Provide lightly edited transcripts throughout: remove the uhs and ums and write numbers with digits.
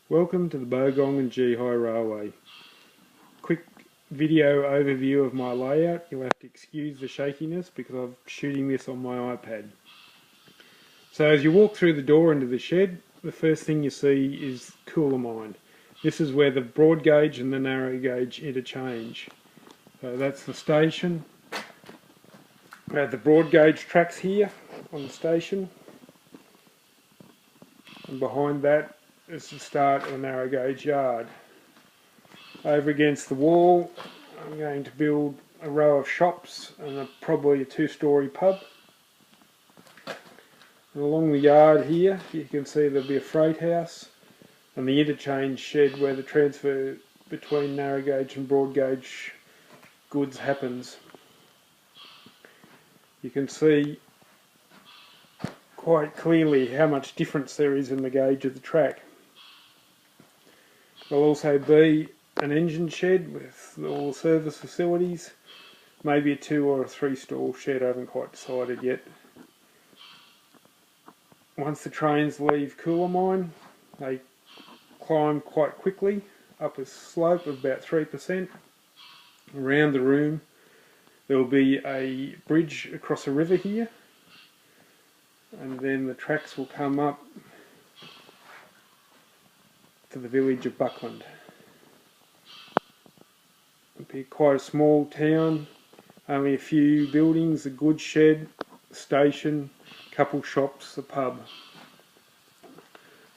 Welcome to the Bogong Geehi Railway. Quick video overview of my layout. You'll have to excuse the shakiness because I'm shooting this on my iPad. So as you walk through the door into the shed, the first thing you see is cooler mine. This is where the broad gauge and the narrow gauge interchange. So that's the station. We have the broad gauge tracks here on the station, and behind that is the start of the narrow gauge yard. Over against the wall I'm going to build a row of shops and probably a two-storey pub. And along the yard here you can see there'll be a freight house and the interchange shed where the transfer between narrow gauge and broad gauge goods happens. You can see quite clearly how much difference there is in the gauge of the track. There'll also be an engine shed with all the service facilities, maybe a 2 or a 3 stall shed, I haven't quite decided yet. Once the trains leave Cooler Mine, they climb quite quickly up a slope of about 3%. Around the room there will be a bridge across a river here, and then the tracks will come up to the village of Buckland. It'll be quite a small town, only a few buildings, a goods shed, a station, a couple shops, a pub.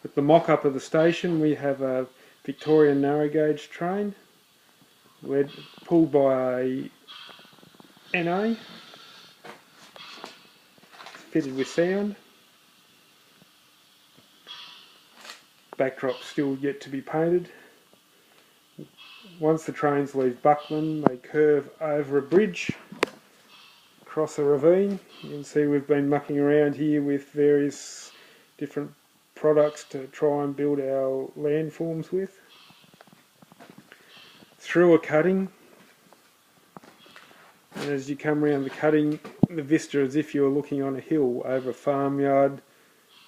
At the mock-up of the station we have a Victorian narrow gauge train. We're pulled by a NA, fitted with sound. Backdrop still yet to be painted. Once the trains leave Buckland they curve over a bridge, across a ravine. You can see we've been mucking around here with various different products to try and build our landforms with. Through a cutting, and as you come around the cutting, the vista is as if you were looking on a hill, over a farmyard,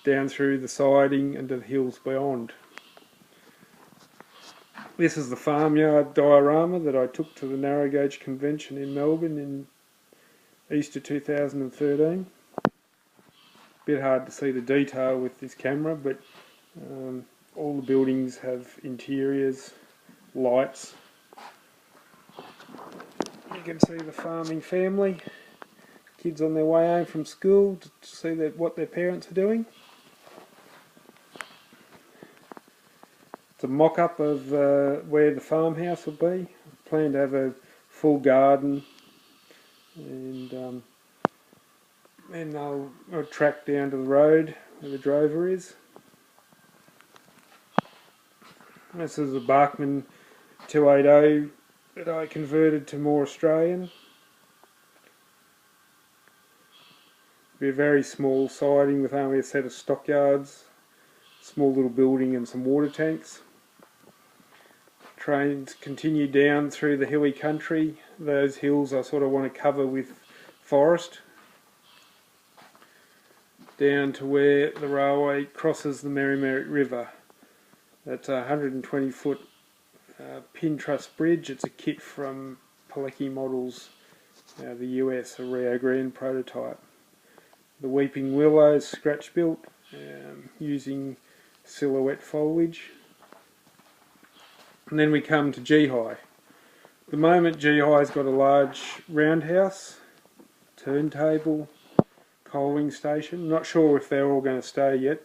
down through the siding and to the hills beyond. This is the farmyard diorama that I took to the narrow gauge convention in Melbourne in Easter 2013. Bit hard to see the detail with this camera, but all the buildings have interiors, lights. You can see the farming family, kids on their way home from school to see what their parents are doing. It's a mock-up of where the farmhouse will be. I plan to have a full garden, and then I'll track down to the road where the drover is. This is a Bachmann 280 that I converted to more Australian. Be a very small siding with only a set of stockyards, small little building and some water tanks. Trains continue down through the hilly country. Those hills I sort of want to cover with forest, down to where the railway crosses the Merrimack River. That's a 120-foot pin truss bridge. It's a kit from Pilecki Models, the US, a Rio Grande prototype. The Weeping Willows scratch built using silhouette foliage. And then we come to Geehi. At the moment Geehi's got a large roundhouse, turntable, coaling station. Not sure if they're all going to stay yet.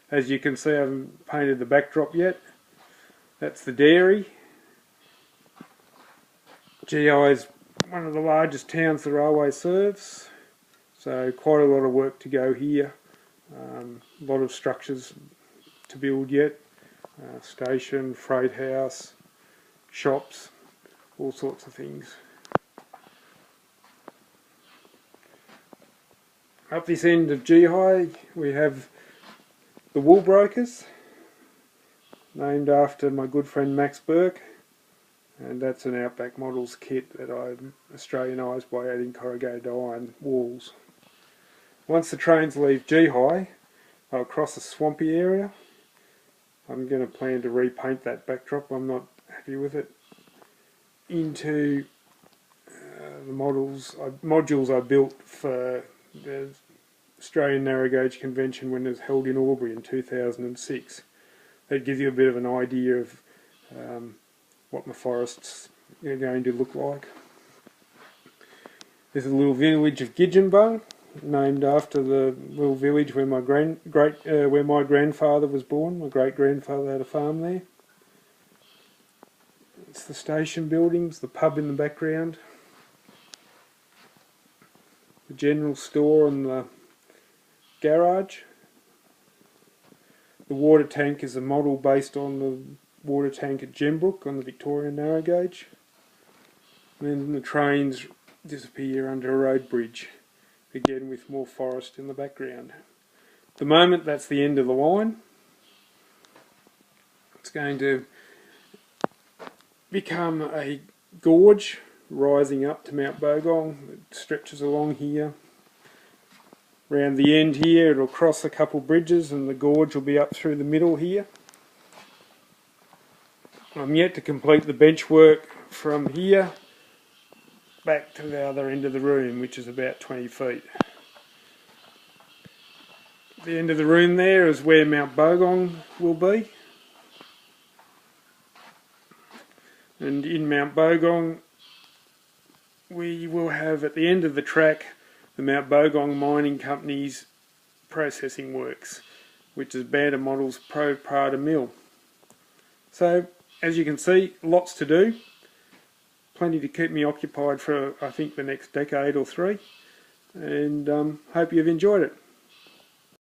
As you can see, I haven't painted the backdrop yet. That's the dairy. Geehi is one of the largest towns the railway serves, so quite a lot of work to go here. A lot of structures to build yet. Station, freight house, shops, all sorts of things. Up this end of Geehi we have the Wool Brokers, named after my good friend Max Burke, and that's an Outback Models kit that I Australianised by adding corrugated iron walls. Once the trains leave Geehi, they'll cross a swampy area I'm going to plan to repaint that backdrop. I'm not happy with it. Into the modules I built for the Australian Narrow Gauge Convention when it was held in Albury in 2006. That gives you a bit of an idea of what my forests are going to look like. There's a little village of Gidgenbung, named after the little village where my grandfather was born. My great grandfather had a farm there. It's the station buildings, the pub in the background, the general store and the garage. The water tank is a model based on the water tank at Gembrook on the Victorian Narrow Gauge. And then the trains disappear under a road bridge, again with more forest in the background. At the moment that's the end of the line. It's going to become a gorge rising up to Mount Bogong. It stretches along here. Around the end here it'll cross a couple bridges and the gorge will be up through the middle here. I'm yet to complete the bench work from here back to the other end of the room, which is about 20 feet. The end of the room there is where Mount Bogong will be. And in Mount Bogong we will have at the end of the track the Mount Bogong Mining Company's processing works, which is Banda Models Pro Prada Mill. So as you can see, lots to do. Plenty to keep me occupied for I think the next decade or three, and hope you've enjoyed it.